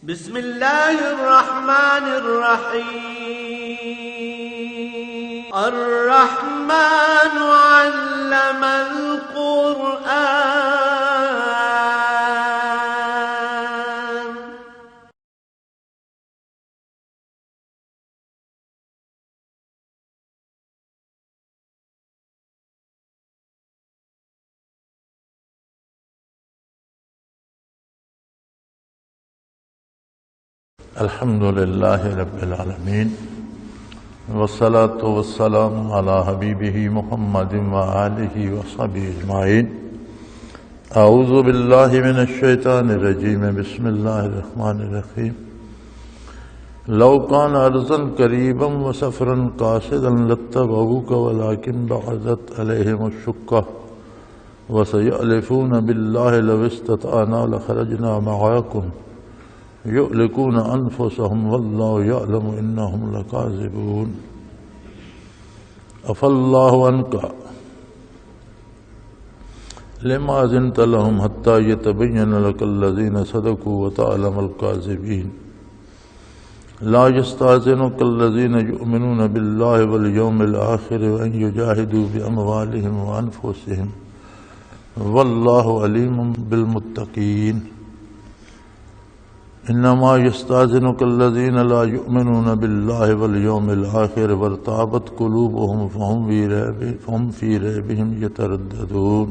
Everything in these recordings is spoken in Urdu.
بسم الله الرحمن الرحيم. الرحمن علم القرآن. الحمد لله رب العالمين والصلاة والسلام على حبيبه محمد وآله وصحبه أجمعين. أعوذ بالله من الشيطان الرجيم. بسم الله الرحمن الرحيم. لو كان أرضا قريبا وسفرا قاصدا لاتبعوك ولكن بعدت عليهم الشقة وسيحلفون بالله لو استطعنا لخرجنا معكم يؤلكون أنفسهم والله يعلم إنهم لكاذبون. عفى الله عنك لما أذنت لهم حتى يتبين لك الذين صدقوا وتعلم الكاذبين. لا يستأذنك الذين يؤمنون بالله واليوم الآخر وأن يجاهدوا بأموالهم وأنفسهم والله عليم بالمتقين. انما يستأذنك الذين لا يؤمنون بالله واليوم الآخر وارتابت قلوبهم فهم في ريبهم يترددون.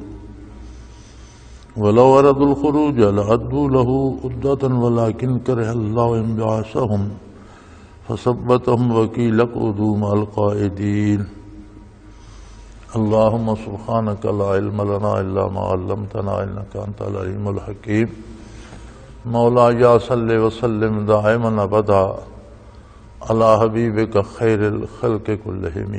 ولو أرادوا الخروج لأعدوا له عدة ولكن كره الله انبعاثهم فثبتهم وقيل اقعدوا مع القاعدين. اللهم سبحانك لا علم لنا إلا ما علمتنا إنك أنت العليم الحكيم. مولاي صل وسلم دائما ابدا على حبیبک خیر الخلق کلہم.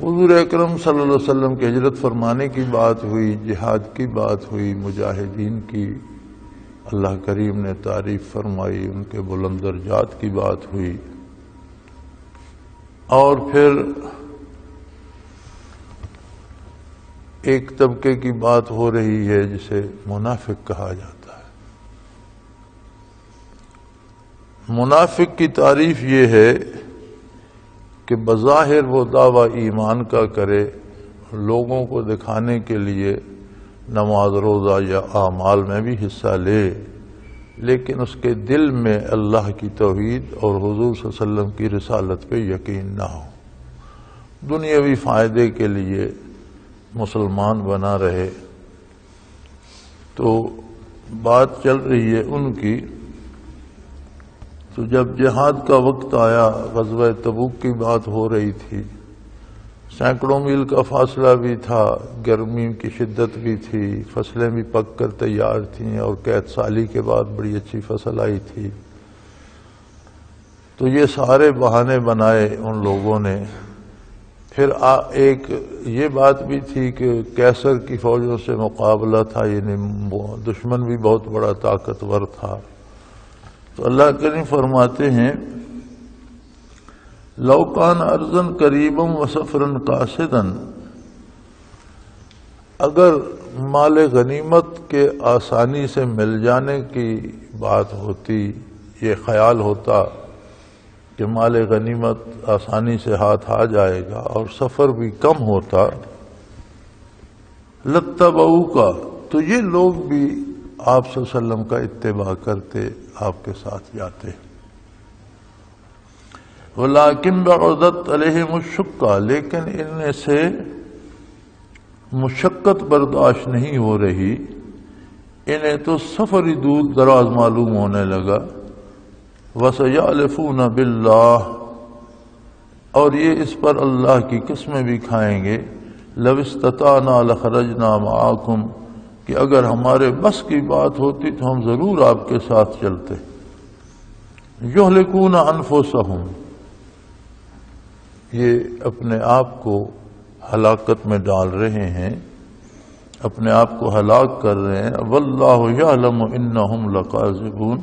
حضور اکرم صلی اللہ علیہ وسلم کی ہجرت فرمانے کی بات ہوئی، جہاد کی بات ہوئی، مجاہدین کی اللہ کریم نے تعریف فرمائی، ان کے بلند درجات کی بات ہوئی، اور پھر ایک طبقے کی بات ہو رہی ہے جسے منافق کہا جاتا ہے. منافق کی تعریف یہ ہے کہ بظاہر وہ دعویٰ ایمان کا کرے، لوگوں کو دکھانے کے لیے نماز روزہ یا اعمال میں بھی حصہ لے، لیکن اس کے دل میں اللہ کی توحید اور حضور صلی اللہ علیہ وسلم کی رسالت پہ یقین نہ ہو، دنیاوی فائدے کے لیے مسلمان بنا رہے. تو بات چل رہی ہے ان کی. تو جب جہاد کا وقت آیا، غزوہ تبوک کی بات ہو رہی تھی، سینکڑوں میل کا فاصلہ بھی تھا، گرمی کی شدت بھی تھی، فصلیں بھی پک کر تیار تھیں اور قحط سالی کے بعد بڑی اچھی فصل آئی تھی. تو یہ سارے بہانے بنائے ان لوگوں نے. پھر ایک یہ بات بھی تھی کہ کیسر کی فوجوں سے مقابلہ تھا، یعنی دشمن بھی بہت بڑا طاقتور تھا. تو اللہ کریم فرماتے ہیں لو کان ارضا قریبا وسفرا قاصدا، اگر مال غنیمت کے آسانی سے مل جانے کی بات ہوتی، یہ خیال ہوتا کہ مال غنیمت آسانی سے ہاتھ آ جائے گا اور سفر بھی کم ہوتا، لاتبعوک، تو یہ لوگ بھی آپ صلی اللہ علیہ وسلم کا اتباع کرتے، آپ کے ساتھ جاتے. ولیکن بعدت علیہم الشقہ، لیکن ان میں سے مشقت برداشت نہیں ہو رہی، انہیں تو سفر ہی دور دراز معلوم ہونے لگا. وَسَيَحْلِفُونَ بِاللَّهِ، اور یہ اس پر اللہ کی قسمیں بھی کھائیں گے، لَوِ اسْتَطَعْنَا لَخَرَجْنَا مَعَكُمْ، کہ اگر ہمارے بس کی بات ہوتی تو ہم ضرور آپ کے ساتھ چلتے. یہلکون انفسہم، یہ اپنے آپ کو ہلاکت میں ڈال رہے ہیں، اپنے آپ کو ہلاک کر رہے ہیں. واللہ یعلم انہم لکاذبون،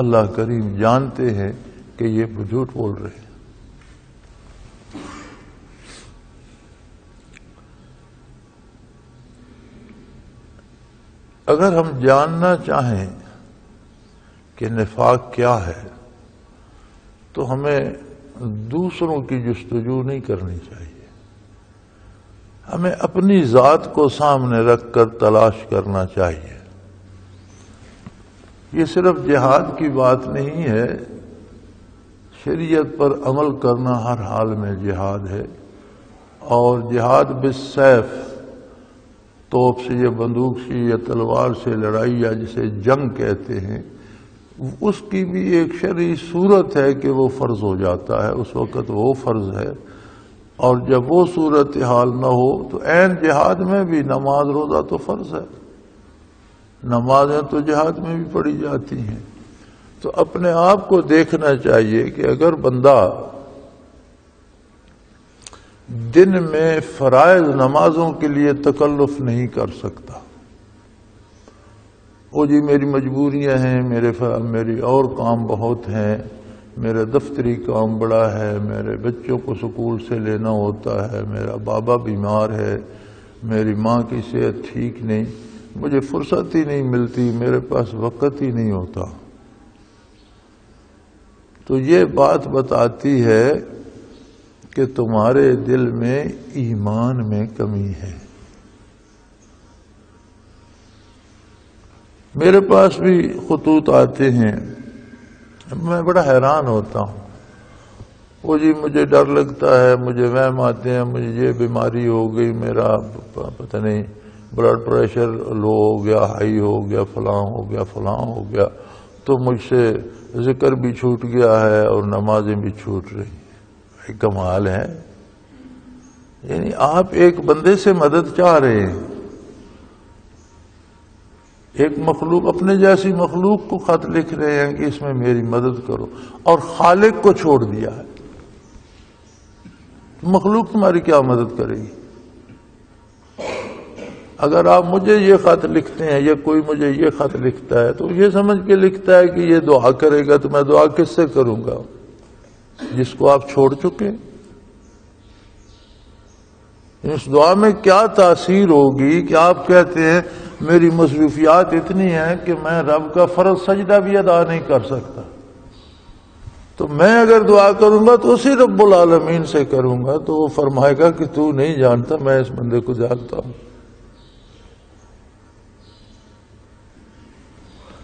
اللہ کریم جانتے ہیں کہ یہ جھوٹ بول رہے ہیں. اگر ہم جاننا چاہیں کہ نفاق کیا ہے تو ہمیں دوسروں کی جستجو نہیں کرنی چاہیے، ہمیں اپنی ذات کو سامنے رکھ کر تلاش کرنا چاہیے۔ یہ صرف جہاد کی بات نہیں ہے، شریعت پر عمل کرنا ہر حال میں جہاد ہے، اور جہاد بالسیف، توپ سے یا بندوق سے یا تلوار سے لڑائی یا جسے جنگ کہتے ہیں، اس کی بھی ایک شرعی صورت ہے کہ وہ فرض ہو جاتا ہے، اس وقت وہ فرض ہے، اور جب وہ صورتحال نہ ہو تو عین جہاد میں بھی نماز روزہ تو فرض ہے، نمازیں تو جہاد میں بھی پڑھی جاتی ہیں۔ تو اپنے آپ کو دیکھنا چاہیے کہ اگر بندہ دن میں فرائض نمازوں کے لیے تکلف نہیں کر سکتا، وہ جی میری مجبوریاں ہیں، میری اور کام بہت ہیں، میرا دفتری کام بڑا ہے، میرے بچوں کو سکول سے لینا ہوتا ہے، میرا بابا بیمار ہے، میری ماں کی صحت ٹھیک نہیں، مجھے فرصت ہی نہیں ملتی، میرے پاس وقت ہی نہیں ہوتا، تو یہ بات بتاتی ہے کہ تمہارے دل میں ایمان میں کمی ہے۔ میرے پاس بھی خطوط آتے ہیں، میں بڑا حیران ہوتا ہوں، وہ جی مجھے ڈر لگتا ہے، مجھے وہم آتے ہیں، مجھے یہ بیماری ہو گئی، میرا پتہ نہیں بلڈ پریشر لو ہو گیا، ہائی ہو گیا، فلاں ہو گیا، فلاں ہو گیا، تو مجھ سے ذکر بھی چھوٹ گیا ہے اور نمازیں بھی چھوٹ رہی۔ کمال ہے، یعنی آپ ایک بندے سے مدد چاہ رہے ہیں، ایک مخلوق، اپنے جیسی مخلوق کو خط لکھ رہے ہیں کہ اس میں میری مدد کرو، اور خالق کو چھوڑ دیا ہے، مخلوق تمہاری کیا مدد کرے گی؟ اگر آپ مجھے یہ خط لکھتے ہیں یا کوئی مجھے یہ خط لکھتا ہے تو یہ سمجھ کے لکھتا ہے کہ یہ دعا کرے گا، تو میں دعا کس سے کروں گا؟ جس کو آپ چھوڑ چکے۔ اس دعا میں کیا تاثیر ہوگی کہ آپ کہتے ہیں میری مصروفیات اتنی ہیں کہ میں رب کا فرض سجدہ بھی ادا نہیں کر سکتا، تو میں اگر دعا کروں گا تو اسی رب العالمین سے کروں گا، تو وہ فرمائے گا کہ تو نہیں جانتا، میں اس بندے کو جانتا ہوں۔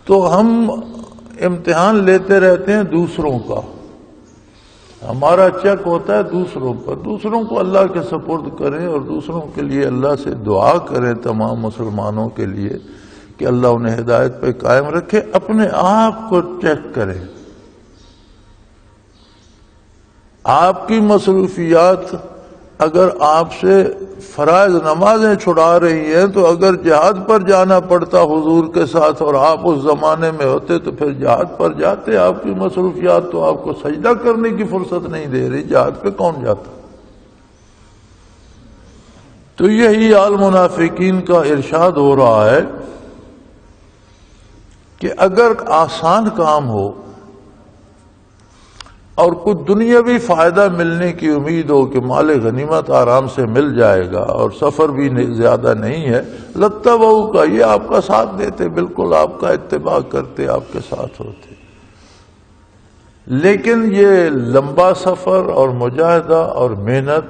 تو ہم امتحان لیتے رہتے ہیں دوسروں کا، ہمارا چیک ہوتا ہے دوسروں پر، دوسروں کو اللہ کے سپرد کریں اور دوسروں کے لیے اللہ سے دعا کریں، تمام مسلمانوں کے لیے کہ اللہ انہیں ہدایت پہ قائم رکھے۔ اپنے آپ کو چیک کریں، آپ کی مصروفیات اگر آپ سے فرائض نمازیں چھڑا رہی ہیں، تو اگر جہاد پر جانا پڑتا حضور کے ساتھ اور آپ اس زمانے میں ہوتے تو پھر جہاد پر جاتے۔ آپ کی مصروفیات تو آپ کو سجدہ کرنے کی فرصت نہیں دے رہی، جہاد پہ کون جاتا؟ تو یہی حال منافقین کا ارشاد ہو رہا ہے کہ اگر آسان کام ہو اور کچھ دنیاوی فائدہ ملنے کی امید ہو کہ مال غنیمت آرام سے مل جائے گا اور سفر بھی زیادہ نہیں ہے، لتبعوا کا یہ آپ کا ساتھ دیتے، بالکل آپ کا اتباع کرتے، آپ کے ساتھ ہوتے۔ لیکن یہ لمبا سفر اور مجاہدہ اور محنت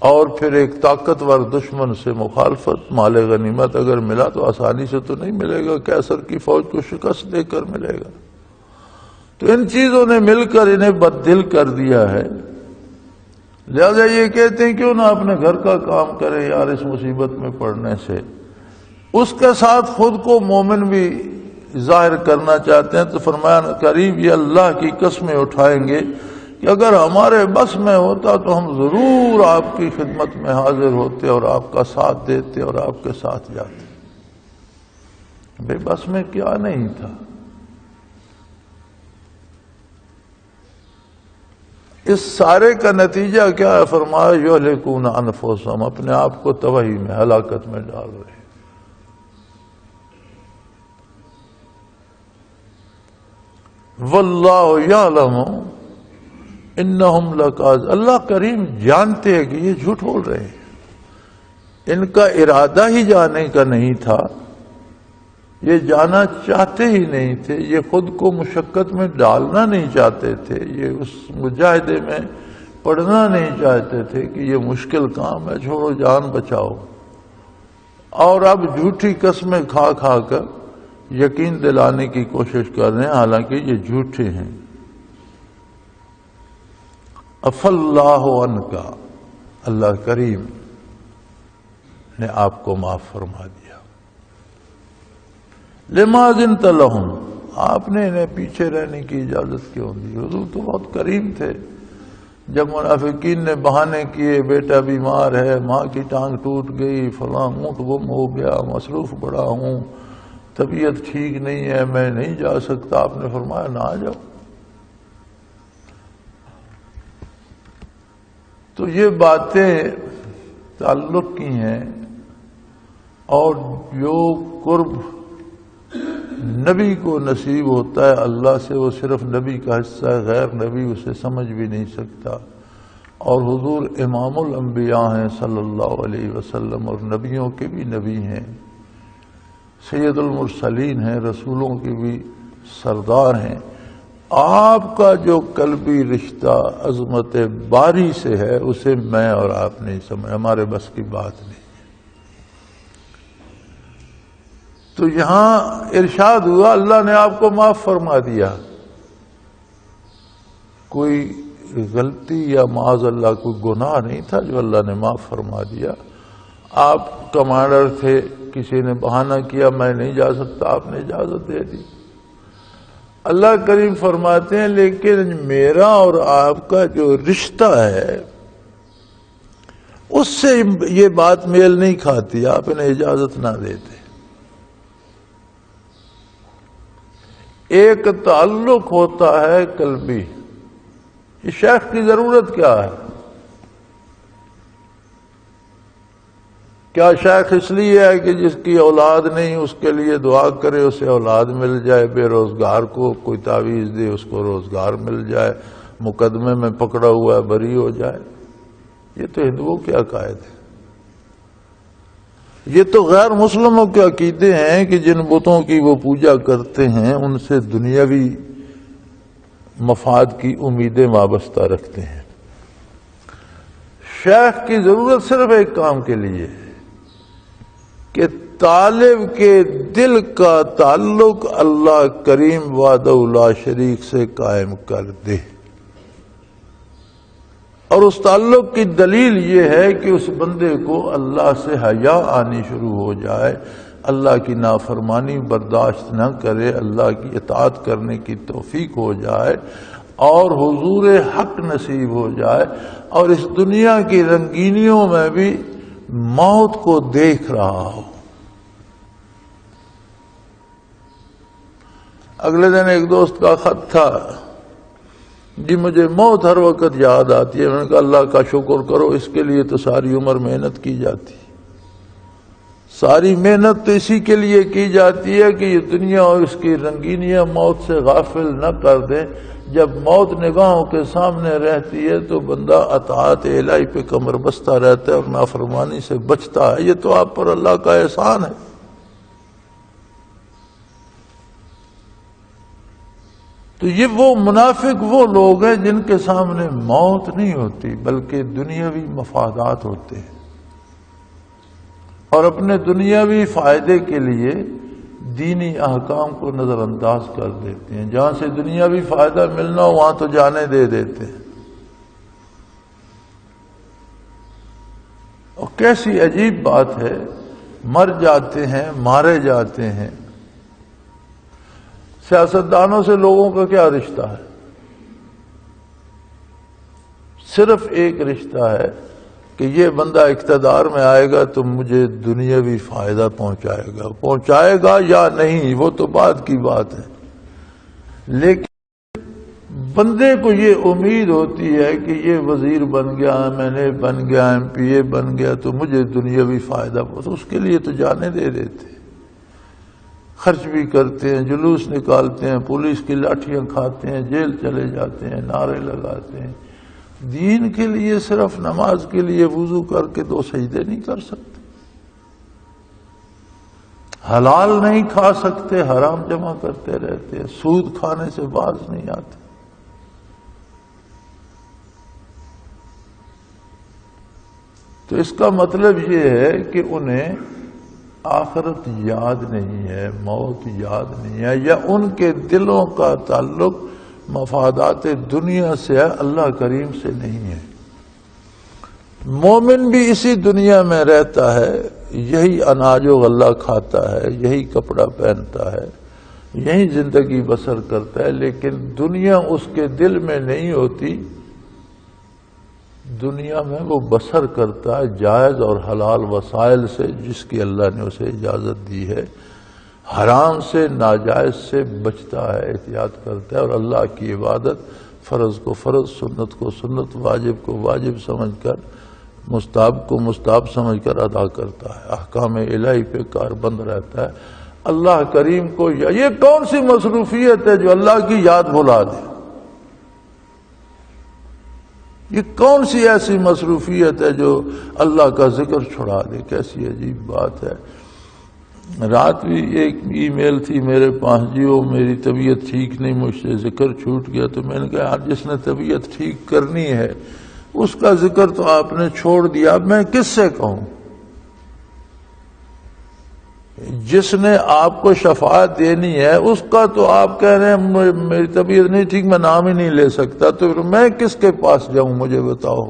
اور پھر ایک طاقتور دشمن سے مخالفت، مال غنیمت اگر ملا تو آسانی سے تو نہیں ملے گا، قیصر کی فوج کو شکست دے کر ملے گا۔ تو ان چیزوں نے مل کر انہیں بددل کر دیا ہے، لہذا یہ کہتے ہیں کیوں نہ اپنے گھر کا کام کرے یار، اس مصیبت میں پڑنے سے۔ اس کے ساتھ خود کو مومن بھی ظاہر کرنا چاہتے ہیں، تو فرمایا قریب یہ اللہ کی قسمیں اٹھائیں گے کہ اگر ہمارے بس میں ہوتا تو ہم ضرور آپ کی خدمت میں حاضر ہوتے اور آپ کا ساتھ دیتے اور آپ کے ساتھ جاتے۔ بے بس میں کیا نہیں تھا؟ اس سارے کا نتیجہ کیا ہے؟ فرمایا یہلکون انفسہم، اپنے آپ کو تباہی میں، ہلاکت میں ڈال رہے ہیں۔ واللہ یعلم انہم لکاذبون، اللہ کریم جانتے ہیں کہ یہ جھوٹ بول رہے ہیں، ان کا ارادہ ہی جانے کا نہیں تھا، یہ جانا چاہتے ہی نہیں تھے، یہ خود کو مشقت میں ڈالنا نہیں چاہتے تھے، یہ اس مجاہدے میں پڑھنا نہیں چاہتے تھے کہ یہ مشکل کام ہے، چھوڑو جان بچاؤ، اور اب جھوٹی قسمیں کھا کھا کر یقین دلانے کی کوشش کر رہے ہیں، حالانکہ یہ جھوٹے ہیں۔ عفا اللہ عنک، اللہ کریم نے آپ کو معاف فرما دیا۔ لما اذنت لہم، آپ نے انہیں پیچھے رہنے کی اجازت کیوں دی؟ حضور تو بہت کریم تھے۔ جب منافقین نے بہانے کیے، بیٹا بیمار ہے، ماں کی ٹانگ ٹوٹ گئی، فلاں اونٹ گم ہو گیا، مصروف بڑا ہوں، طبیعت ٹھیک نہیں ہے، میں نہیں جا سکتا، آپ نے فرمایا نہ آ جاؤ۔ تو یہ باتیں تعلق کی ہیں، اور جو قرب نبی کو نصیب ہوتا ہے اللہ سے، وہ صرف نبی کا حصہ ہے، غیر نبی اسے سمجھ بھی نہیں سکتا۔ اور حضور امام الانبیاء ہیں صلی اللہ علیہ وسلم، اور نبیوں کے بھی نبی ہیں، سید المرسلین ہیں، رسولوں کے بھی سردار ہیں۔ آپ کا جو قلبی رشتہ عظمت باری سے ہے، اسے میں اور آپ نہیں سمجھ، ہمارے بس کی بات نہیں۔ تو یہاں ارشاد ہوا اللہ نے آپ کو معاف فرما دیا، کوئی غلطی یا معاذ اللہ کوئی گناہ نہیں تھا جو اللہ نے معاف فرما دیا۔ آپ کمانڈر تھے، کسی نے بہانہ کیا میں نہیں جا سکتا، آپ نے اجازت دے دی۔ اللہ کریم فرماتے ہیں لیکن میرا اور آپ کا جو رشتہ ہے اس سے یہ بات میل نہیں کھاتی، آپ انہیں اجازت نہ دیتے۔ ایک تعلق ہوتا ہے قلبی، یہ شیخ کی ضرورت کیا ہے؟ کیا شیخ اس لیے ہے کہ جس کی اولاد نہیں اس کے لیے دعا کرے اسے اولاد مل جائے، بے روزگار کو کوئی تعویذ دے اس کو روزگار مل جائے، مقدمے میں پکڑا ہوا ہے بری ہو جائے؟ یہ تو ہندوؤں کے عقائد ہے، یہ تو غیر مسلموں کے عقیدے ہیں کہ جن بتوں کی وہ پوجا کرتے ہیں ان سے دنیاوی مفاد کی امیدیں وابستہ رکھتے ہیں۔ شیخ کی ضرورت صرف ایک کام کے لیے ہے کہ طالب کے دل کا تعلق اللہ کریم وحدہ لا شریک سے قائم کر دے، اور اس تعلق کی دلیل یہ ہے کہ اس بندے کو اللہ سے حیا آنی شروع ہو جائے، اللہ کی نافرمانی برداشت نہ کرے، اللہ کی اطاعت کرنے کی توفیق ہو جائے، اور حضور حق نصیب ہو جائے، اور اس دنیا کی رنگینیوں میں بھی موت کو دیکھ رہا ہو۔ اگلے دن ایک دوست کا خط تھا، جی مجھے موت ہر وقت یاد آتی ہے۔ میں نے کہا اللہ کا شکر کرو، اس کے لیے تو ساری عمر محنت کی جاتی، ساری محنت تو اسی کے لیے کی جاتی ہے کہ یہ دنیا اور اس کی رنگینیاں موت سے غافل نہ کر دیں۔ جب موت نگاہوں کے سامنے رہتی ہے تو بندہ اطاعت الہی پہ کمر بستہ رہتا ہے اور نافرمانی سے بچتا ہے۔ یہ تو آپ پر اللہ کا احسان ہے۔ تو یہ وہ منافق وہ لوگ ہیں جن کے سامنے موت نہیں ہوتی بلکہ دنیاوی مفادات ہوتے ہیں، اور اپنے دنیاوی فائدے کے لیے دینی احکام کو نظر انداز کر دیتے ہیں۔ جہاں سے دنیاوی فائدہ ملنا ہو وہاں تو جانے دے دیتے ہیں۔ اور کیسی عجیب بات ہے، مر جاتے ہیں، مارے جاتے ہیں۔ سیاستدانوں سے لوگوں کا کیا رشتہ ہے؟ صرف ایک رشتہ ہے کہ یہ بندہ اقتدار میں آئے گا تو مجھے دنیاوی فائدہ پہنچائے گا یا نہیں وہ تو بعد کی بات ہے، لیکن بندے کو یہ امید ہوتی ہے کہ یہ وزیر بن گیا، میں نے بن گیا، ایم پی اے بن گیا تو مجھے دنیاوی فائدہ پہنچے، اس کے لیے تو جانے دے دیتے، خرچ بھی کرتے ہیں، جلوس نکالتے ہیں، پولیس کی لاٹھیاں کھاتے ہیں، جیل چلے جاتے ہیں، نعرے لگاتے ہیں۔ دین کے لیے صرف نماز کے لیے وضو کر کے 2 سجدے نہیں کر سکتے، حلال نہیں کھا سکتے، حرام جمع کرتے رہتے، سود کھانے سے باز نہیں آتے۔ تو اس کا مطلب یہ ہے کہ انہیں آخرت یاد نہیں ہے، موت یاد نہیں ہے، یا ان کے دلوں کا تعلق مفادات دنیا سے ہے، اللہ کریم سے نہیں ہے۔ مومن بھی اسی دنیا میں رہتا ہے، یہی اناج و غلہ کھاتا ہے، یہی کپڑا پہنتا ہے، یہی زندگی بسر کرتا ہے، لیکن دنیا اس کے دل میں نہیں ہوتی۔ دنیا میں وہ بسر کرتا ہے جائز اور حلال وسائل سے، جس کی اللہ نے اسے اجازت دی ہے، حرام سے ناجائز سے بچتا ہے، احتیاط کرتا ہے، اور اللہ کی عبادت فرض کو فرض، سنت کو سنت، واجب کو واجب سمجھ کر، مستحب کو مستحب سمجھ کر ادا کرتا ہے، احکام الہی پہ کاربند رہتا ہے۔ اللہ کریم کو یہ کون سی مصروفیت ہے جو اللہ کی یاد بھلا دے؟ یہ کون سی ایسی مصروفیت ہے جو اللہ کا ذکر چھڑا دے؟ کیسی عجیب بات ہے۔ رات بھی ایک ای میل تھی میرے پاس، میری طبیعت ٹھیک نہیں، مجھ سے ذکر چھوٹ گیا، تو میں نے کہا یار جس نے طبیعت ٹھیک کرنی ہے اس کا ذکر تو آپ نے چھوڑ دیا، اب میں کس سے کہوں؟ جس نے آپ کو شفاعت دینی ہے اس کا تو آپ کہہ رہے ہیں میری طبیعت نہیں ٹھیک، میں نام ہی نہیں لے سکتا، تو میں کس کے پاس جاؤں؟ مجھے بتاؤ۔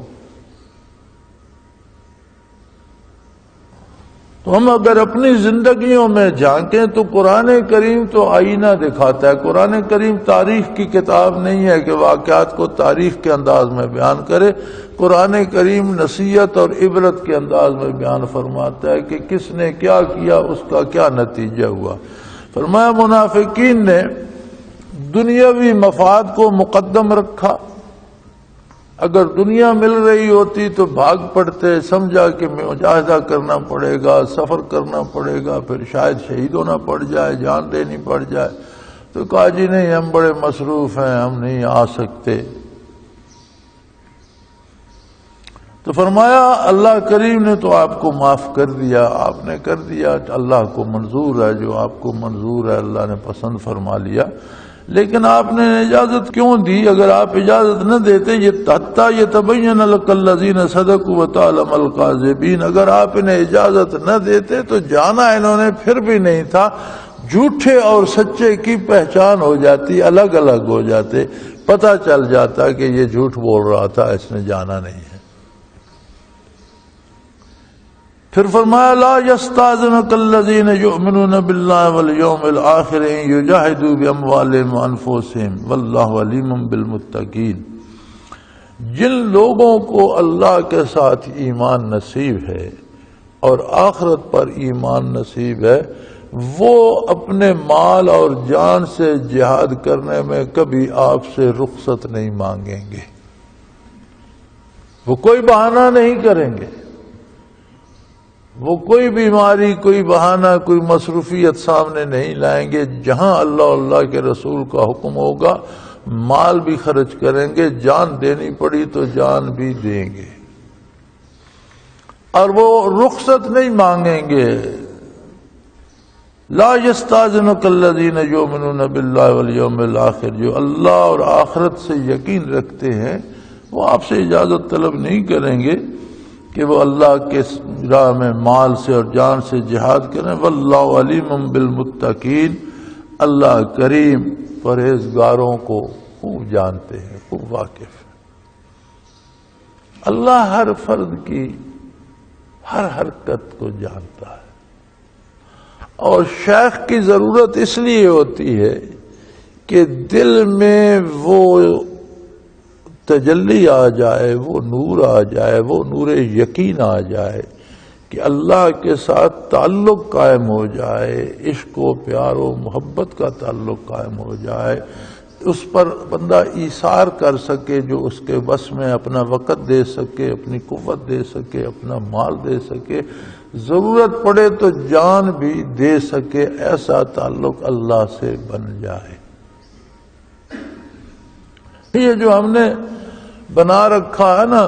تو ہم اگر اپنی زندگیوں میں جھانکیں تو قرآن کریم تو آئینہ دکھاتا ہے۔ قرآن کریم تاریخ کی کتاب نہیں ہے کہ واقعات کو تاریخ کے انداز میں بیان کرے، قرآن کریم نصیحت اور عبرت کے انداز میں بیان فرماتا ہے کہ کس نے کیا کیا، اس کا کیا نتیجہ ہوا۔ فرمایا منافقین نے دنیاوی مفاد کو مقدم رکھا، اگر دنیا مل رہی ہوتی تو بھاگ پڑتے، سمجھا کہ مجاہدہ کرنا پڑے گا، سفر کرنا پڑے گا، پھر شاید شہید ہونا پڑ جائے، جان دینی پڑ جائے، تو کہا جی نہیں ہم بڑے مصروف ہیں، ہم نہیں آ سکتے۔ تو فرمایا اللہ کریم نے تو آپ کو معاف کر دیا، آپ نے کر دیا، اللہ کو منظور ہے، جو آپ کو منظور ہے اللہ نے پسند فرما لیا، لیکن آپ نے اجازت کیوں دی؟ اگر آپ اجازت نہ دیتے، یہ حتیٰ یتبین لک الذین صدقوا وتعلم الکاذبین، اگر آپ انہیں اجازت نہ دیتے تو جانا انہوں نے پھر بھی نہیں تھا، جھوٹے اور سچے کی پہچان ہو جاتی، الگ الگ ہو جاتے، پتہ چل جاتا کہ یہ جھوٹ بول رہا تھا، اس نے جانا نہیں ہے۔ پھر فرمایا لا یستاذنک الذین یؤمنون باللہ والیوم الآخر ان یجاہدوا باموالہم وانفسہم واللہ علیم بالمتقین۔ جن لوگوں کو اللہ کے ساتھ ایمان نصیب ہے اور آخرت پر ایمان نصیب ہے، وہ اپنے مال اور جان سے جہاد کرنے میں کبھی آپ سے رخصت نہیں مانگیں گے، وہ کوئی بہانہ نہیں کریں گے، وہ کوئی بیماری، کوئی بہانہ، کوئی مصروفیت سامنے نہیں لائیں گے۔ جہاں اللہ کے رسول کا حکم ہوگا مال بھی خرچ کریں گے، جان دینی پڑی تو جان بھی دیں گے، اور وہ رخصت نہیں مانگیں گے۔ لا یستاذنک الذین یؤمنون باللہ والیوم الآخر، جو اللہ اور آخرت سے یقین رکھتے ہیں وہ آپ سے اجازت طلب نہیں کریں گے کہ وہ اللہ کے راہ میں مال سے اور جان سے جہاد کریں۔ واللہ علیم بالمتقین، اللہ کریم پرہیزگاروں کو خوب جانتے ہیں، خوب واقف ہے۔ اللہ ہر فرد کی ہر حرکت کو جانتا ہے، اور شیخ کی ضرورت اس لیے ہوتی ہے کہ دل میں وہ تجلی آ جائے، وہ نور آ جائے، وہ نور یقین آ جائے کہ اللہ کے ساتھ تعلق قائم ہو جائے، عشق و پیار و محبت کا تعلق قائم ہو جائے، اس پر بندہ ایثار کر سکے، جو اس کے بس میں اپنا وقت دے سکے، اپنی قوت دے سکے، اپنا مال دے سکے، ضرورت پڑے تو جان بھی دے سکے، ایسا تعلق اللہ سے بن جائے۔ یہ جو ہم نے بنا رکھا ہے نا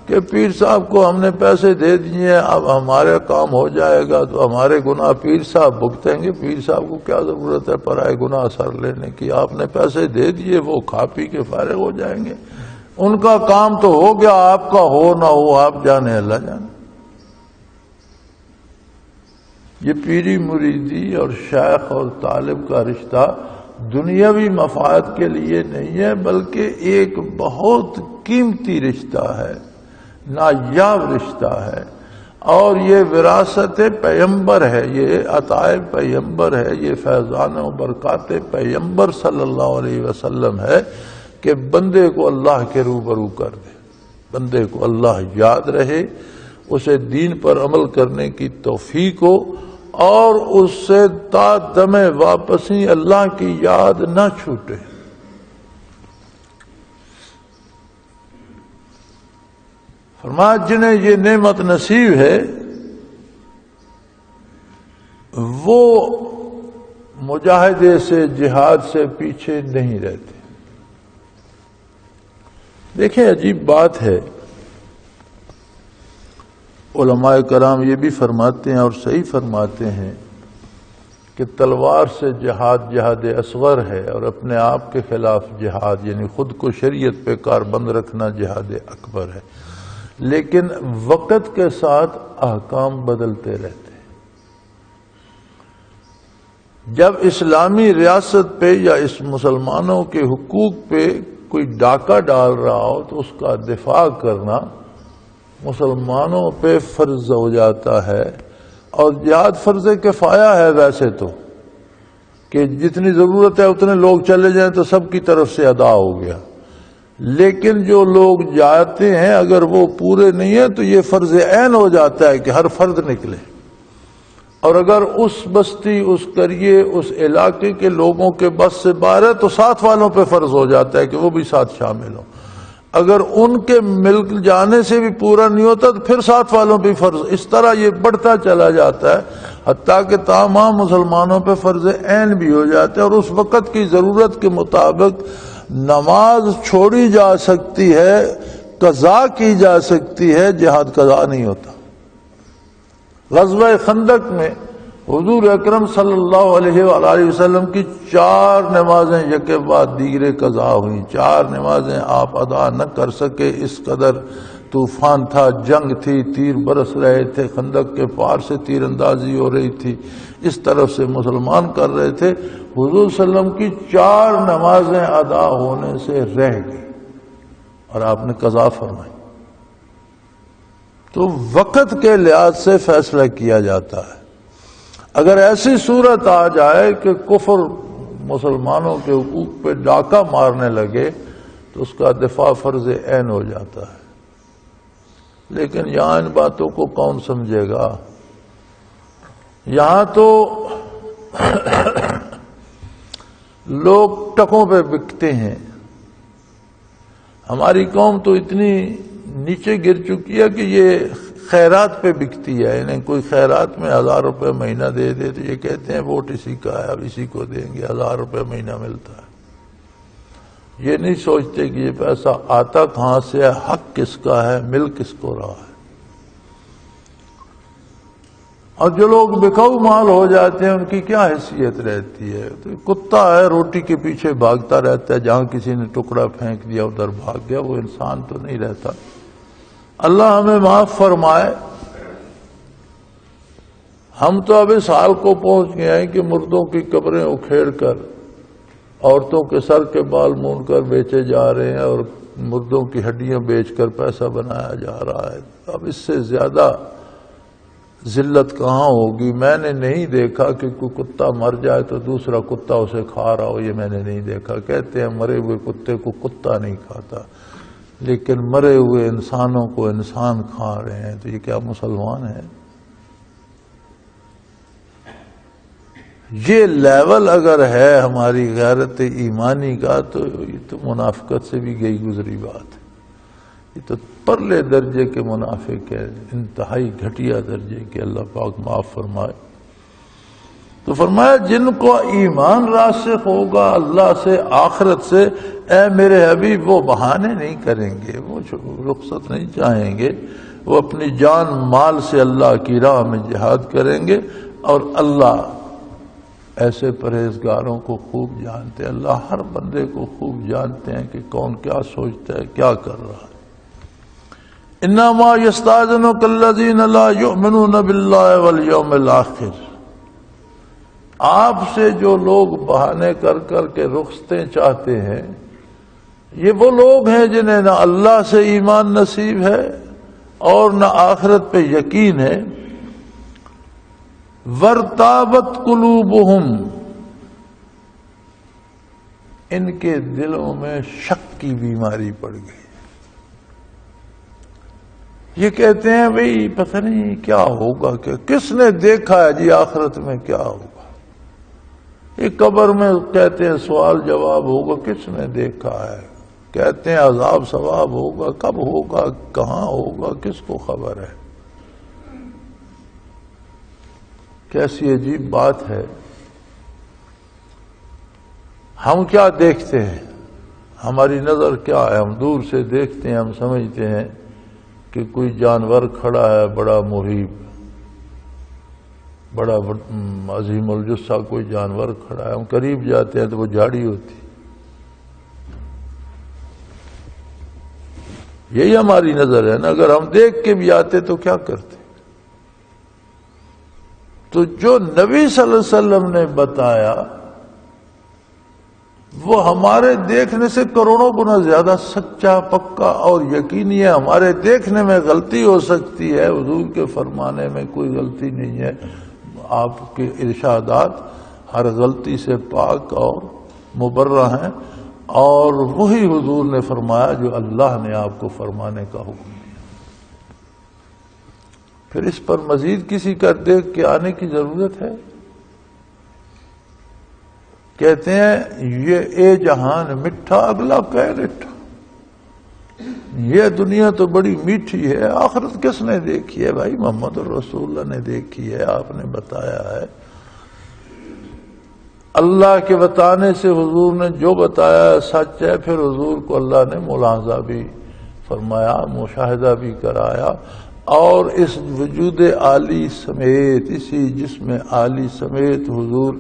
کہ پیر صاحب کو ہم نے پیسے دے دیے، اب ہمارا کام ہو جائے گا تو ہمارے گناہ پیر صاحب بھگتیں گے، پیر صاحب کو کیا ضرورت ہے پرائے گناہ سر لینے کی، آپ نے پیسے دے دیے، وہ کھا پی کے فارغ ہو جائیں گے، ان کا کام تو ہو گیا، آپ کا ہو نہ ہو آپ جانے، اللہ جانے۔ یہ پیری مریدی اور شیخ اور طالب کا رشتہ دنیاوی مفاد کے لیے نہیں ہے، بلکہ ایک بہت قیمتی رشتہ ہے، نایاب رشتہ ہے، اور یہ وراثت پیغمبر ہے، یہ عطائے پیغمبر ہے، یہ فیضان و برکات پیغمبر صلی اللہ علیہ وسلم ہے کہ بندے کو اللہ کے روبرو کر دے، بندے کو اللہ یاد رہے، اسے دین پر عمل کرنے کی توفیق ہو، اور اس سے تا دم واپسی اللہ کی یاد نہ چھوٹے۔ فرمایا جنہیں یہ نعمت نصیب ہے وہ مجاہدے سے، جہاد سے پیچھے نہیں رہتے۔ دیکھیں عجیب بات ہے، علماء کرام یہ بھی فرماتے ہیں اور صحیح فرماتے ہیں کہ تلوار سے جہاد جہاد اصغر ہے، اور اپنے آپ کے خلاف جہاد یعنی خود کو شریعت پہ کاربند رکھنا جہاد اکبر ہے، لیکن وقت کے ساتھ احکام بدلتے رہتے ہیں۔ جب اسلامی ریاست پہ یا اس مسلمانوں کے حقوق پہ کوئی ڈاکہ ڈال رہا ہو تو اس کا دفاع کرنا مسلمانوں پہ فرض ہو جاتا ہے، اور جہاد فرض کفایہ ہے ویسے تو، کہ جتنی ضرورت ہے اتنے لوگ چلے جائیں تو سب کی طرف سے ادا ہو گیا، لیکن جو لوگ جاتے ہیں اگر وہ پورے نہیں ہیں تو یہ فرض عین ہو جاتا ہے کہ ہر فرد نکلے، اور اگر اس بستی، اس قریے، اس علاقے کے لوگوں کے بس سے باہر ہے تو ساتھ والوں پہ فرض ہو جاتا ہے کہ وہ بھی ساتھ شامل ہوں، اگر ان کے ملک جانے سے بھی پورا نہیں ہوتا تو پھر ساتھ والوں پہ فرض، اس طرح یہ بڑھتا چلا جاتا ہے حتیٰ کہ تمام مسلمانوں پہ فرض عین بھی ہو جاتا ہے، اور اس وقت کی ضرورت کے مطابق نماز چھوڑی جا سکتی ہے، قضا کی جا سکتی ہے، جہاد قضا نہیں ہوتا۔ غزوہ خندق میں حضور اکرم صلی اللہ علیہ وآلہ وسلم کی 4 نمازیں یکے بعد دیگرے قضا ہوئیں، 4 نمازیں آپ ادا نہ کر سکے، اس قدر طوفان تھا، جنگ تھی، تیر برس رہے تھے، خندق کے پار سے تیر اندازی ہو رہی تھی، اس طرف سے مسلمان کر رہے تھے، حضور صلی اللہ علیہ وسلم کی 4 نمازیں ادا ہونے سے رہ گئی اور آپ نے قضا فرمائی۔ تو وقت کے لحاظ سے فیصلہ کیا جاتا ہے۔ اگر ایسی صورت آ جائے کہ کفر مسلمانوں کے حقوق پہ ڈاکہ مارنے لگے تو اس کا دفاع فرض عین ہو جاتا ہے، لیکن یہاں ان باتوں کو کون سمجھے گا؟ یہاں تو لوگ ٹکوں پہ بکتے ہیں۔ ہماری قوم تو اتنی نیچے گر چکی ہے کہ یہ خیرات پہ بکتی ہے، انہیں کوئی خیرات میں 1000 روپے مہینہ دے دے تو یہ کہتے ہیں ووٹ اسی کا ہے، اب اسی کو دیں گے، 1000 روپے مہینہ ملتا ہے۔ یہ نہیں سوچتے کہ یہ پیسہ آتا کہاں سے ہے، حق کس کا ہے، مل کس کو رہا ہے۔ اور جو لوگ بکاؤ مال ہو جاتے ہیں ان کی کیا حیثیت رہتی ہے؟ تو کتا ہے روٹی کے پیچھے بھاگتا رہتا ہے، جہاں کسی نے ٹکڑا پھینک دیا ادھر بھاگ گیا، وہ انسان تو نہیں رہتا۔ اللہ ہمیں معاف فرمائے، ہم تو اب اس حال کو پہنچ گئے ہیں کہ مردوں کی قبریں اکھیڑ کر، عورتوں کے سر کے بال مون کر بیچے جا رہے ہیں، اور مردوں کی ہڈیاں بیچ کر پیسہ بنایا جا رہا ہے۔ اب اس سے زیادہ ذلت کہاں ہوگی؟ میں نے نہیں دیکھا کہ کوئی کتا مر جائے تو دوسرا کتا اسے کھا رہا ہو، یہ میں نے نہیں دیکھا۔ کہتے ہیں مرے ہوئے کتے کو کتا نہیں کھاتا، لیکن مرے ہوئے انسانوں کو انسان کھا رہے ہیں، تو یہ کیا مسلمان ہیں؟ یہ لیول اگر ہے ہماری غیرت ایمانی کا تو یہ تو منافقت سے بھی گئی گزری بات ہے۔ یہ تو پرلے درجے کے منافق ہے، انتہائی گھٹیا درجے کے، اللہ پاک معاف فرمائے۔ تو فرمایا جن کو ایمان راسخ ہوگا اللہ سے آخرت سے، اے میرے حبیب وہ بہانے نہیں کریں گے، وہ رخصت نہیں چاہیں گے، وہ اپنی جان مال سے اللہ کی راہ میں جہاد کریں گے، اور اللہ ایسے پرہیزگاروں کو خوب جانتے ہیں، اللہ ہر بندے کو خوب جانتے ہیں کہ کون کیا سوچتا ہے، کیا کر رہا ہے۔ انما یستاذنک الذین لا یؤمنون باللہ والیوم الآخر، آپ سے جو لوگ بہانے کر کر کے رخصتیں چاہتے ہیں، یہ وہ لوگ ہیں جنہیں نہ اللہ سے ایمان نصیب ہے اور نہ آخرت پہ یقین ہے۔ وَارْتَابَتْ قُلُوبُهُمْ، ان کے دلوں میں شک کی بیماری پڑ گئی۔ یہ کہتے ہیں بھئی پتہ نہیں کیا ہوگا، کہ کس نے دیکھا ہے جی آخرت میں کیا ہوگا؟ یہ قبر میں کہتے ہیں سوال جواب ہوگا، کس نے دیکھا ہے؟ کہتے ہیں عذاب ثواب ہوگا، کب ہوگا، کہاں ہوگا، کس کو خبر ہے؟ کیسی عجیب بات ہے۔ ہم کیا دیکھتے ہیں، ہماری نظر کیا ہے؟ ہم دور سے دیکھتے ہیں، ہم سمجھتے ہیں کہ کوئی جانور کھڑا ہے بڑا مہیب، بڑا عظیم الجثہ کوئی جانور کھڑا ہے، ہم قریب جاتے ہیں تو وہ جھاڑی ہوتی، یہی ہماری نظر ہے نا۔ اگر ہم دیکھ کے بھی آتے تو کیا کرتے؟ تو جو نبی صلی اللہ علیہ وسلم نے بتایا وہ ہمارے دیکھنے سے کروڑوں گنا زیادہ سچا، پکا اور یقینی ہے۔ ہمارے دیکھنے میں غلطی ہو سکتی ہے، حضور کے فرمانے میں کوئی غلطی نہیں ہے، آپ کے ارشادات ہر غلطی سے پاک اور مبرہ ہیں، اور وہی حضور نے فرمایا جو اللہ نے آپ کو فرمانے کا حکم دیا۔ پھر اس پر مزید کسی کا دیکھ کے آنے کی ضرورت ہے؟ کہتے ہیں یہ اے جہان مٹھا اگلا کہ رٹھا، یہ دنیا تو بڑی میٹھی ہے، آخرت کس نے دیکھی ہے؟ بھائی محمد الرسول اللہ نے دیکھی ہے، آپ نے بتایا ہے۔ اللہ کے بتانے سے حضور نے جو بتایا ہے سچ ہے، پھر حضور کو اللہ نے ملاحظہ بھی فرمایا، مشاہدہ بھی کرایا، اور اس وجود عالی سمیت، اسی جسم عالی سمیت حضور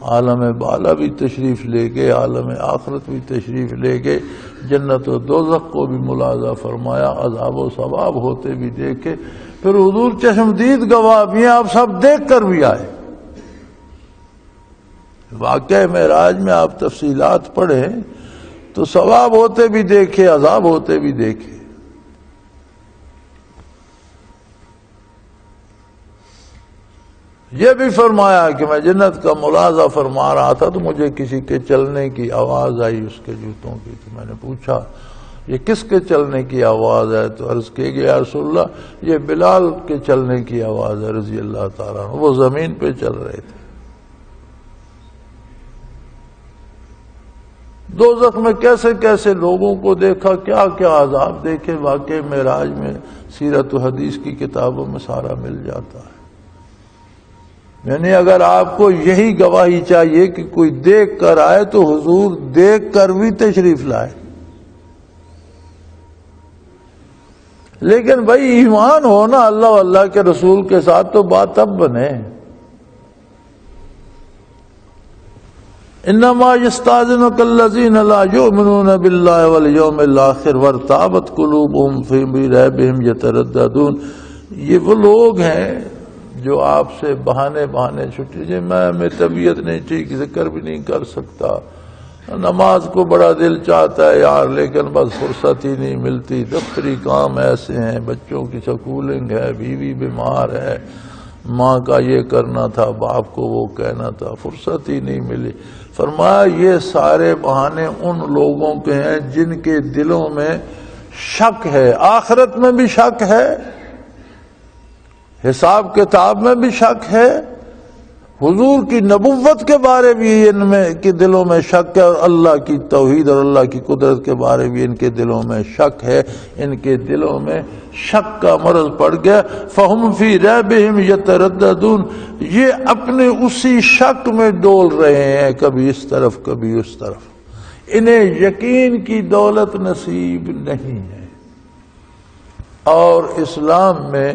عالم بالا بھی تشریف لے گئے، عالم آخرت بھی تشریف لے گئے، جنت و دوزخ کو بھی ملاحظہ فرمایا، عذاب و ثواب ہوتے بھی دیکھے، پھر حضور چشمدید گواہ بھی ہیں، آپ سب دیکھ کر بھی آئے۔ واقعہ معراج میں آپ تفصیلات پڑھیں تو ثواب ہوتے بھی دیکھے، عذاب ہوتے بھی دیکھے۔ یہ بھی فرمایا کہ میں جنت کا ملاحظہ فرما رہا تھا تو مجھے کسی کے چلنے کی آواز آئی، اس کے جوتوں کی، تو میں نے پوچھا یہ کس کے چلنے کی آواز ہے؟ تو عرض کی گئی یا رسول اللہ یہ بلال کے چلنے کی آواز ہے رضی اللہ تعالیٰ عنہ، وہ زمین پہ چل رہے تھے۔ دوزخ میں کیسے کیسے لوگوں کو دیکھا، کیا کیا عذاب دیکھے، واقع معراج میں سیرت و حدیث کی کتابوں میں سارا مل جاتا ہے۔ یعنی اگر آپ کو یہی گواہی چاہیے کہ کوئی دیکھ کر آئے تو حضور دیکھ کر بھی تشریف لائے۔ لیکن بھائی ایمان ہو نا اللہ و اللہ کے رسول کے ساتھ تو بات اب بنے۔ انما یستاذنک الذین لا یؤمنون باللہ والیوم الآخر وارتابت قلوبہم فی ریبہم یترددون، یہ وہ لوگ ہیں جو آپ سے بہانے چھٹی جی میں طبیعت نہیں ٹھیک، ذکر بھی نہیں کر سکتا، نماز کو بڑا دل چاہتا ہے یار لیکن بس فرصت ہی نہیں ملتی، دفتری کام ایسے ہیں، بچوں کی سکولنگ ہے، بیوی بیمار ہے، ماں کا یہ کرنا تھا، باپ کو وہ کہنا تھا، فرصت ہی نہیں ملی۔ فرمایا یہ سارے بہانے ان لوگوں کے ہیں جن کے دلوں میں شک ہے، آخرت میں بھی شک ہے، حساب کتاب میں بھی شک ہے، حضور کی نبوت کے بارے بھی ان میں کے دلوں میں شک ہے، اور اللہ کی توحید اور اللہ کی قدرت کے بارے بھی ان کے دلوں میں شک ہے۔ ان کے دلوں میں شک کا مرض پڑ گیا، فہم فی ریبہم یترددون، یہ اپنے اسی شک میں ڈول رہے ہیں، کبھی اس طرف کبھی اس طرف، انہیں یقین کی دولت نصیب نہیں ہے۔ اور اسلام میں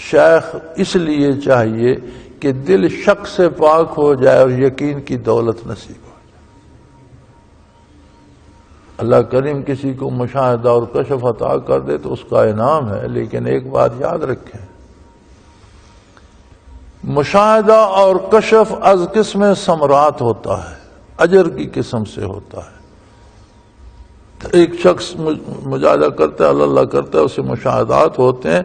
شیخ اس لیے چاہیے کہ دل شک سے پاک ہو جائے اور یقین کی دولت نصیب ہو جائے۔ اللہ کریم کسی کو مشاہدہ اور کشف عطا کر دے تو اس کا انعام ہے، لیکن ایک بات یاد رکھیں، مشاہدہ اور کشف از قسم ثمرات ہوتا ہے، اجر کی قسم سے ہوتا ہے۔ ایک شخص مجاہدہ کرتا ہے، اللہ کرتا ہے، اسے مشاہدات ہوتے ہیں،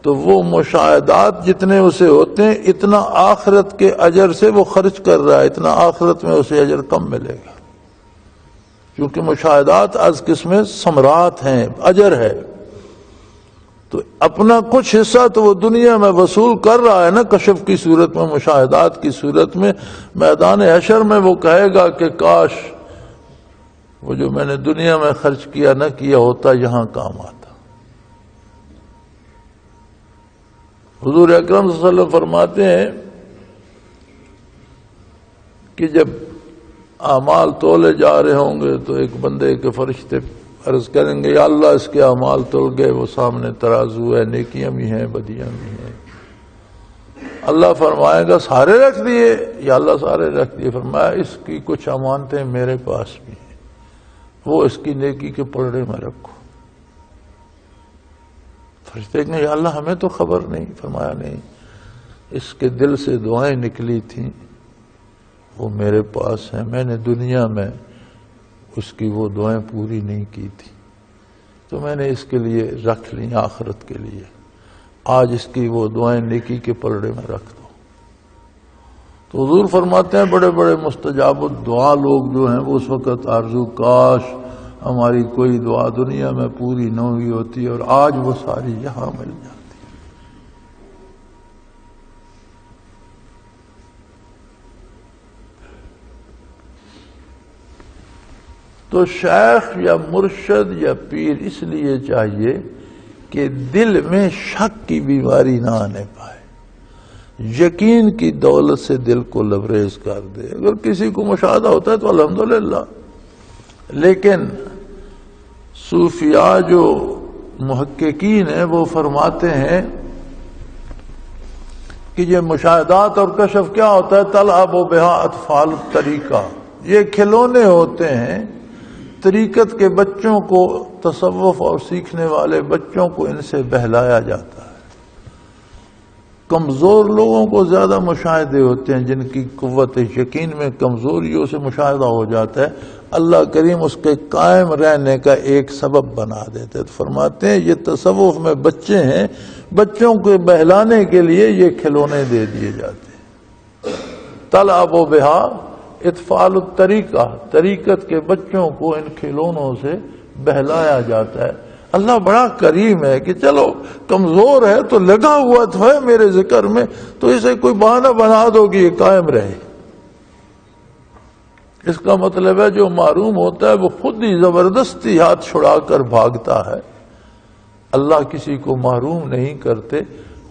تو وہ مشاہدات جتنے اسے ہوتے ہیں اتنا آخرت کے اجر سے وہ خرچ کر رہا ہے، اتنا آخرت میں اسے اجر کم ملے گا، کیونکہ مشاہدات از قسم ثمرات ہیں، اجر ہے۔ تو اپنا کچھ حصہ تو وہ دنیا میں وصول کر رہا ہے نا، کشف کی صورت میں، مشاہدات کی صورت میں۔ میدان حشر میں وہ کہے گا کہ کاش وہ جو میں نے دنیا میں خرچ کیا نہ کیا ہوتا، یہاں کام آتا۔ حضور اکرم صلی اللہ علیہ وسلم فرماتے ہیں کہ جب اعمال تولے جا رہے ہوں گے تو ایک بندے کے فرشتے عرض کریں گے، یا اللہ اس کے اعمال تول گئے، وہ سامنے ترازو ہے، نیکیاں بھی ہیں بدیاں بھی ہیں۔ اللہ فرمائے گا سارے رکھ دیے؟ یا اللہ سارے رکھ دیے۔ فرمایا اس کی کچھ امانتیں میرے پاس بھی ہیں، وہ اس کی نیکی کے پلڑے میں رکھو۔ فرشتے کہیں یا اللہ ہمیں تو خبر نہیں۔ فرمایا نہیں، اس کے دل سے دعائیں نکلی تھیں وہ میرے پاس ہیں، میں نے دنیا میں اس کی وہ دعائیں پوری نہیں کی تھی، تو میں نے اس کے لیے رکھ لی آخرت کے لیے، آج اس کی وہ دعائیں نیکی کے پلڑے میں رکھ دو۔ تو حضور فرماتے ہیں بڑے بڑے مستجاب الدعا لوگ جو ہیں وہ اس وقت آرزو کاش ہماری کوئی دعا دنیا میں پوری نہ ہوئی ہوتی اور آج وہ ساری یہاں مل جاتی۔ تو شیخ یا مرشد یا پیر اس لیے چاہیے کہ دل میں شک کی بیماری نہ آنے پائے، یقین کی دولت سے دل کو لبریز کر دے۔ اگر کسی کو مشاہدہ ہوتا ہے تو الحمدللہ، لیکن صوفیاء جو محققین ہیں وہ فرماتے ہیں کہ یہ مشاہدات اور کشف کیا ہوتا ہے؟ تلعب بہا اطفال الطریقہ، یہ کھلونے ہوتے ہیں طریقت کے بچوں کو، تصوف اور سیکھنے والے بچوں کو ان سے بہلایا جاتا ہے۔ کمزور لوگوں کو زیادہ مشاہدے ہوتے ہیں، جن کی قوت یقین میں کمزوریوں سے مشاہدہ ہو جاتا ہے، اللہ کریم اس کے قائم رہنے کا ایک سبب بنا دیتے۔ تو فرماتے ہیں یہ تصوف میں بچے ہیں، بچوں کو بہلانے کے لیے یہ کھلونے دے دیے جاتے ہیں۔ تلعب بہا اطفال الطریقہ، طریقت کے بچوں کو ان کھلونوں سے بہلایا جاتا ہے۔ اللہ بڑا کریم ہے کہ چلو کمزور ہے تو لگا ہوا تو ہے میرے ذکر میں، تو اسے کوئی بہانہ بنا دو کہ یہ قائم رہے۔ اس کا مطلب ہے جو محروم ہوتا ہے وہ خود ہی زبردستی ہاتھ چھڑا کر بھاگتا ہے۔ اللہ کسی کو محروم نہیں کرتے،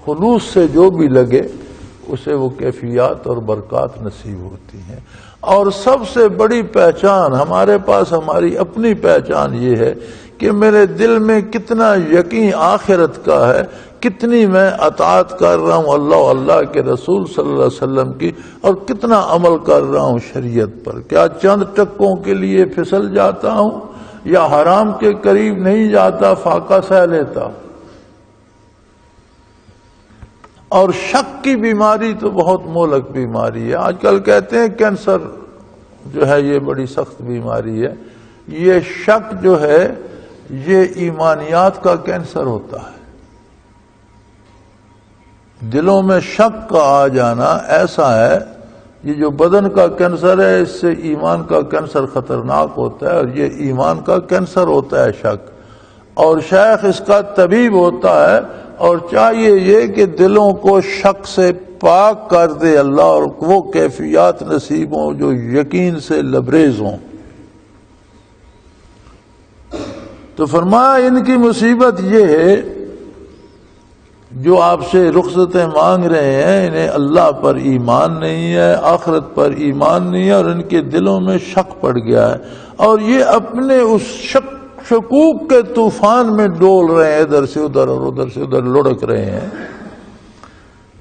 خلوص سے جو بھی لگے اسے وہ کیفیات اور برکات نصیب ہوتی ہیں۔ اور سب سے بڑی پہچان ہمارے پاس، ہماری اپنی پہچان یہ ہے کہ میرے دل میں کتنا یقین آخرت کا ہے، کتنی میں اطاعت کر رہا ہوں اللہ و اللہ کے رسول صلی اللہ علیہ وسلم کی، اور کتنا عمل کر رہا ہوں شریعت پر۔ کیا چند ٹکوں کے لیے پھسل جاتا ہوں یا حرام کے قریب نہیں جاتا، فاقہ سہ لیتا؟ اور شک کی بیماری تو بہت مہلک بیماری ہے۔ آج کل کہتے ہیں کینسر جو ہے یہ بڑی سخت بیماری ہے۔ یہ شک جو ہے یہ ایمانیات کا کینسر ہوتا ہے۔ دلوں میں شک کا آ جانا ایسا ہے، یہ جو بدن کا کینسر ہے اس سے ایمان کا کینسر خطرناک ہوتا ہے، اور یہ ایمان کا کینسر ہوتا ہے شک۔ اور شیخ اس کا طبیب ہوتا ہے، اور چاہیے یہ کہ دلوں کو شک سے پاک کر دے اللہ، اور وہ کیفیات نصیب ہوں جو یقین سے لبریز ہوں۔ تو فرمایا ان کی مصیبت یہ ہے جو آپ سے رخصتیں مانگ رہے ہیں، انہیں اللہ پر ایمان نہیں ہے، آخرت پر ایمان نہیں ہے، اور ان کے دلوں میں شک پڑ گیا ہے، اور یہ اپنے اس شکوک کے طوفان میں ڈول رہے ہیں، ادھر سے ادھر اور ادھر سے ادھر لڑک رہے ہیں۔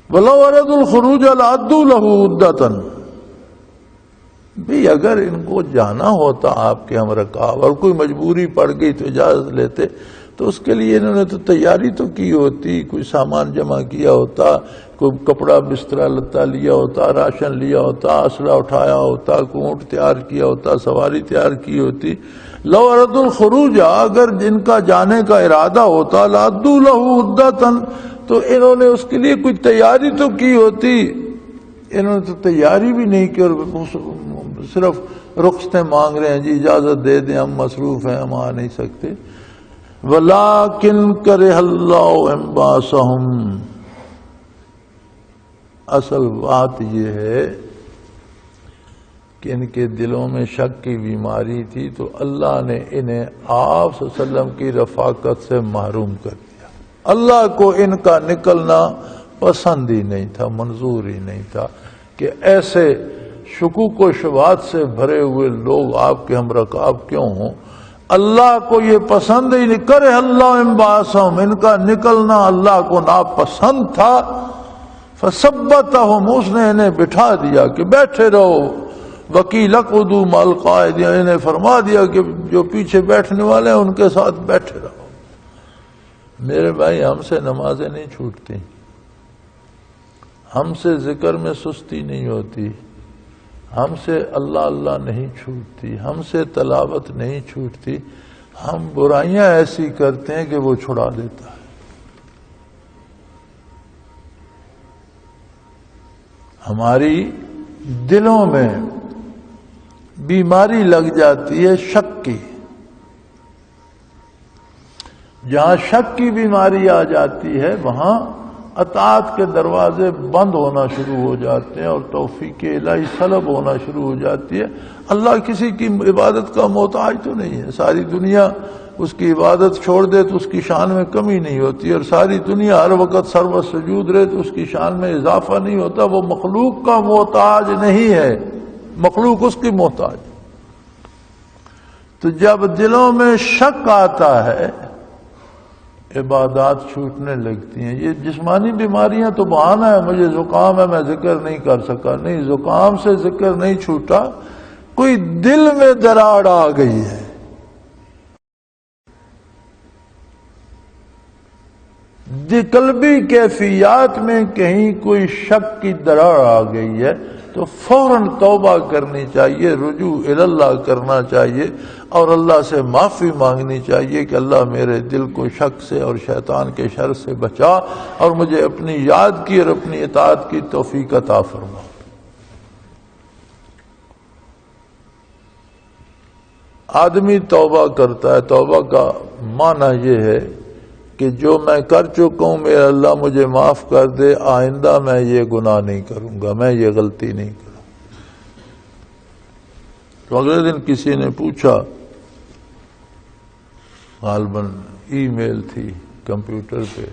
وَلَوْ أَرَادُوا الْخُرُوجَ لَأَعَدُّوا لَهُ عُدَّةً، بھی اگر ان کو جانا ہوتا آپ کے ہم رکاب اور کوئی مجبوری پڑ گئی تو اجازت لیتے، تو اس کے لیے انہوں نے تو تیاری تو کی ہوتی، کوئی سامان جمع کیا ہوتا، کوئی کپڑا بستر لتا لیا ہوتا، راشن لیا ہوتا، اسلحہ اٹھایا ہوتا، کوئی اونٹ تیار کیا ہوتا، سواری تیار کی ہوتی۔ لو أرادوا الخروج، اگر جن کا جانے کا ارادہ ہوتا، لأعدوا له عدة، تو انہوں نے اس کے لیے کوئی تیاری تو کی ہوتی۔ انہوں نے تو تیاری بھی نہیں کی، اور صرف رخصتیں مانگ رہے ہیں، جی اجازت دے دیں، ہم مصروف ہیں، ہم آ نہیں سکتے۔ وَلَٰكِن كَرِهَ اللَّهُ انبَعَاثَهُمْ، اصل بات یہ ہے کہ ان کے دلوں میں شک کی بیماری تھی، تو اللہ نے انہیں آپ صلی اللہ علیہ وسلم کی رفاقت سے محروم کر دیا۔ اللہ کو ان کا نکلنا پسند ہی نہیں تھا، منظور ہی نہیں تھا کہ ایسے شکوک و شبہات سے بھرے ہوئے لوگ آپ کے ہم رکاب کیوں ہوں۔ اللہ کو یہ پسند ہی نہیں، کرے اللہ انبعاثہم، ان کا نکلنا اللہ کو ناپسند تھا۔ فثبتہم، اس نے انہیں بٹھا دیا کہ بیٹھے رہو۔ وقیل اقعدوا مع القاعدین، انہیں فرما دیا کہ جو پیچھے بیٹھنے والے ہیں ان کے ساتھ بیٹھے رہو۔ میرے بھائی، ہم سے نمازیں نہیں چھوٹتی، ہم سے ذکر میں سستی نہیں ہوتی، ہم سے اللہ اللہ نہیں چھوٹتی، ہم سے تلاوت نہیں چھوٹتی، ہم برائیاں ایسی کرتے ہیں کہ وہ چھڑا دیتا ہے۔ ہماری دلوں میں بیماری لگ جاتی ہے شک کی، جہاں شک کی بیماری آ جاتی ہے وہاں اطاعت کے دروازے بند ہونا شروع ہو جاتے ہیں، اور توفیق الہی سلب ہونا شروع ہو جاتی ہے۔ اللہ کسی کی عبادت کا محتاج تو نہیں ہے، ساری دنیا اس کی عبادت چھوڑ دے تو اس کی شان میں کمی نہیں ہوتی، اور ساری دنیا ہر وقت سرو سجود رہے تو اس کی شان میں اضافہ نہیں ہوتا۔ وہ مخلوق کا محتاج نہیں ہے، مخلوق اس کی محتاج۔ تو جب دلوں میں شک آتا ہے عبادات چھوٹنے لگتی ہیں۔ یہ جسمانی بیماریاں تو بہانہ ہے، مجھے زکام ہے میں ذکر نہیں کر سکا، نہیں، زکام سے ذکر نہیں چھوٹا، کوئی دل میں دراڑ آ گئی ہے۔ قلبی کیفیات میں کہیں کوئی شک کی دراڑ آ گئی ہے تو فوراً توبہ کرنی چاہیے، رجوع اللہ کرنا چاہیے، اور اللہ سے معافی مانگنی چاہیے کہ اللہ میرے دل کو شک سے اور شیطان کے شر سے بچا، اور مجھے اپنی یاد کی اور اپنی اطاعت کی توفیق عطا فرما۔ آدمی توبہ کرتا ہے، توبہ کا معنی یہ ہے کہ جو میں کر چکا ہوں میرا اللہ مجھے معاف کر دے، آئندہ میں یہ گناہ نہیں کروں گا، میں یہ غلطی نہیں کروں۔ تو اگلے دن کسی نے پوچھا، غالباً ای میل تھی کمپیوٹر پہ،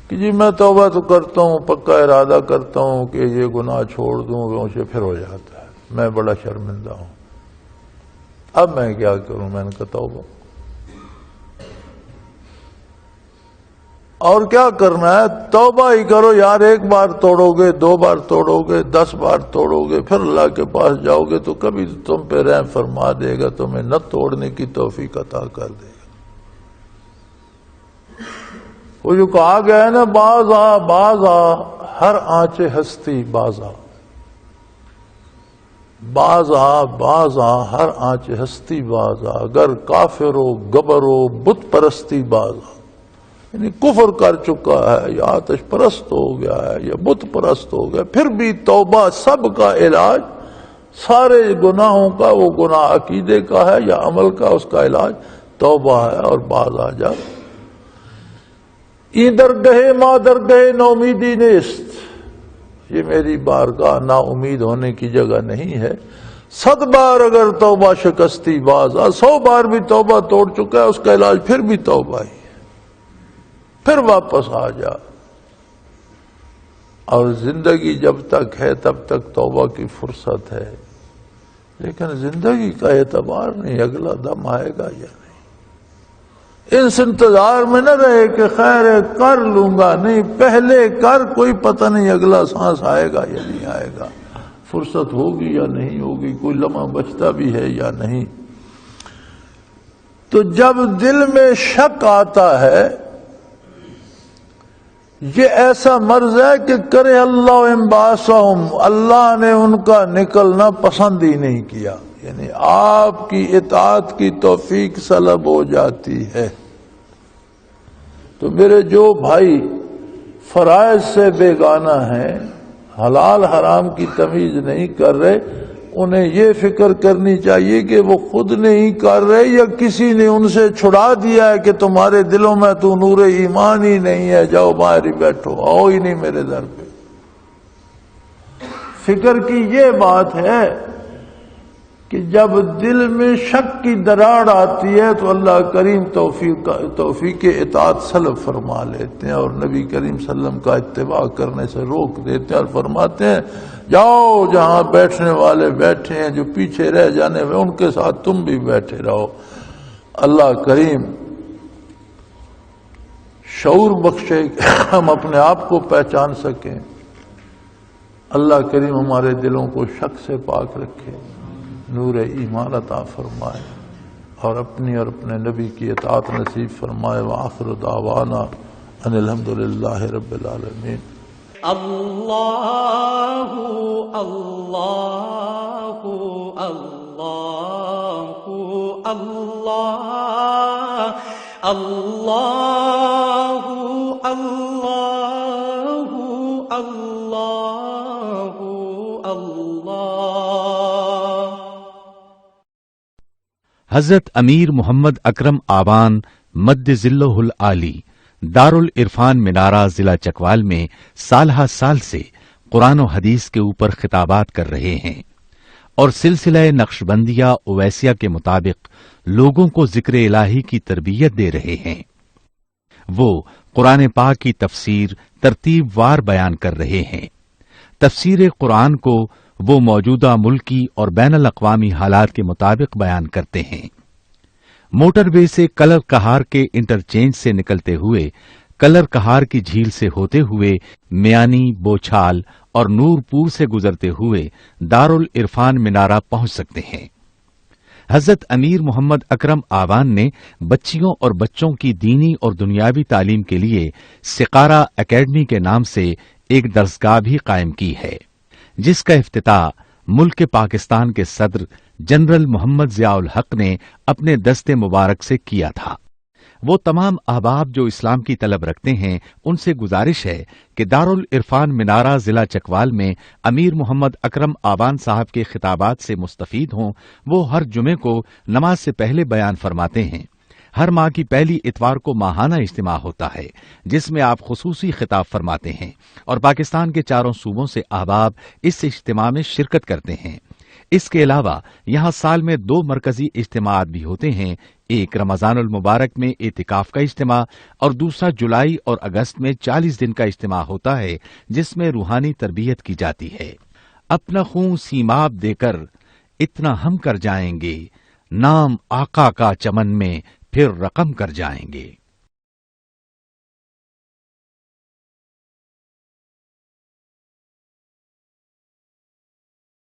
کہ جی میں توبہ تو کرتا ہوں، پکا ارادہ کرتا ہوں کہ یہ گناہ چھوڑ دوں، مجھے پھر ہو جاتا ہے، میں بڑا شرمندہ ہوں، اب میں کیا کروں؟ میں نے کہا توبہ۔ اور کیا کرنا ہے؟ توبہ ہی کرو یار، ایک بار توڑو گے، دو بار توڑو گے، 10 بار توڑو گے، پھر اللہ کے پاس جاؤ گے تو کبھی تم پہ رحم فرما دے گا، تمہیں نہ توڑنے کی توفیق عطا کر دے گا۔ وہ جو کہا گیا ہے نا، باز آ ہر آنچ ہستی باز آ، باز آ ہر آنچ ہستی باز آ، اگر کافر ہو گبر ہو بت پرستی باز آ۔ یعنی کفر کر چکا ہے یا آتش پرست ہو گیا ہے یا بت پرست ہو گیا، پھر بھی توبہ سب کا علاج، سارے گناہوں کا، وہ گناہ عقیدے کا ہے یا عمل کا، اس کا علاج توبہ ہے، اور باز آ جا۔ ای درگہ ما درگہ نومیدی نیست، یہ میری بارگاہ نا امید ہونے کی جگہ نہیں ہے. 100 بار اگر توبہ شکستی باز، 100 بار بھی توبہ توڑ چکا ہے، اس کا علاج پھر بھی توبہ ہی ہے. پھر واپس آ جا. اور زندگی جب تک ہے تب تک توبہ کی فرصت ہے، لیکن زندگی کا اعتبار نہیں اگلا دم آئے گا یا نہیں. اس انتظار میں نہ رہے کہ خیر ہے کر لوں گا، نہیں، پہلے کر، کوئی پتہ نہیں اگلا سانس آئے گا یا نہیں آئے گا، فرصت ہوگی یا نہیں ہوگی، کوئی لمحہ بچتا بھی ہے یا نہیں. تو جب دل میں شک آتا ہے، یہ ایسا مرض ہے کہ کرے اللہ انبعاثہم، اللہ نے ان کا نکلنا پسند ہی نہیں کیا، یعنی آپ کی اطاعت کی توفیق سلب ہو جاتی ہے. تو میرے جو بھائی فرائض سے بیگانہ ہیں، حلال حرام کی تمیز نہیں کر رہے، انہیں یہ فکر کرنی چاہیے کہ وہ خود نہیں کر رہے یا کسی نے ان سے چھڑا دیا ہے کہ تمہارے دلوں میں تو نور ایمان ہی نہیں ہے، جاؤ باہر ہی بیٹھو، آؤ ہی نہیں میرے در پہ. فکر کی یہ بات ہے کہ جب دل میں شک کی دراڑ آتی ہے تو اللہ کریم توفیق اطاعت سلب فرما لیتے ہیں، اور نبی کریم صلی اللہ علیہ وسلم کا اتباع کرنے سے روک دیتے ہیں، اور فرماتے ہیں جاؤ جہاں بیٹھنے والے بیٹھے ہیں، جو پیچھے رہ جانے میں ان کے ساتھ تم بھی بیٹھے رہو. اللہ کریم شعور بخشے کہ ہم اپنے آپ کو پہچان سکیں. اللہ کریم ہمارے دلوں کو شک سے پاک رکھے، نور ایمان عطا فرمائے، اور اپنی اور اپنے نبی کی اطاعت نصیب فرمائے. وآخر دعوانا ان الحمدللہ رب العالمین. اللہ اللہ اللہ اللہ اللہ اللہ اللہ اللہ. حضرت امیر محمد اکرم آبان مد ذلہ العالی دارالعرفان منارہ ضلع چکوال میں سالہ سال سے قرآن و حدیث کے اوپر خطابات کر رہے ہیں اور سلسلہ نقشبندیہ اویسیہ کے مطابق لوگوں کو ذکر الہی کی تربیت دے رہے ہیں. وہ قرآن پاک کی تفسیر ترتیب وار بیان کر رہے ہیں. تفسیر قرآن کو وہ موجودہ ملکی اور بین الاقوامی حالات کے مطابق بیان کرتے ہیں. موٹر وے سے کلر کہار کے انٹرچینج سے نکلتے ہوئے کلر کہار کی جھیل سے ہوتے ہوئے میانی، بوچھال اور نور پور سے گزرتے ہوئے دارالعرفان منارہ پہنچ سکتے ہیں. حضرت امیر محمد اکرم آوان نے بچیوں اور بچوں کی دینی اور دنیاوی تعلیم کے لیے سقارہ اکیڈمی کے نام سے ایک درسگاہ بھی قائم کی ہے، جس کا افتتاح ملک پاکستان کے صدر جنرل محمد ضیاء الحق نے اپنے دست مبارک سے کیا تھا. وہ تمام احباب جو اسلام کی طلب رکھتے ہیں ان سے گزارش ہے کہ دارالعرفان منارہ ضلع چکوال میں امیر محمد اکرم آبان صاحب کے خطابات سے مستفید ہوں. وہ ہر جمعے کو نماز سے پہلے بیان فرماتے ہیں. ہر ماہ کی پہلی اتوار کو ماہانہ اجتماع ہوتا ہے جس میں آپ خصوصی خطاب فرماتے ہیں اور پاکستان کے چاروں صوبوں سے احباب اس اجتماع میں شرکت کرتے ہیں. اس کے علاوہ یہاں سال میں 2 مرکزی اجتماعات بھی ہوتے ہیں، ایک رمضان المبارک میں اعتکاف کا اجتماع اور دوسرا جولائی اور اگست میں 40 دن کا اجتماع ہوتا ہے جس میں روحانی تربیت کی جاتی ہے. اپنا خون سیماب دے کر اتنا ہم کر جائیں گے، نام آقا کا چمن میں پھر رقم کر جائیں گے.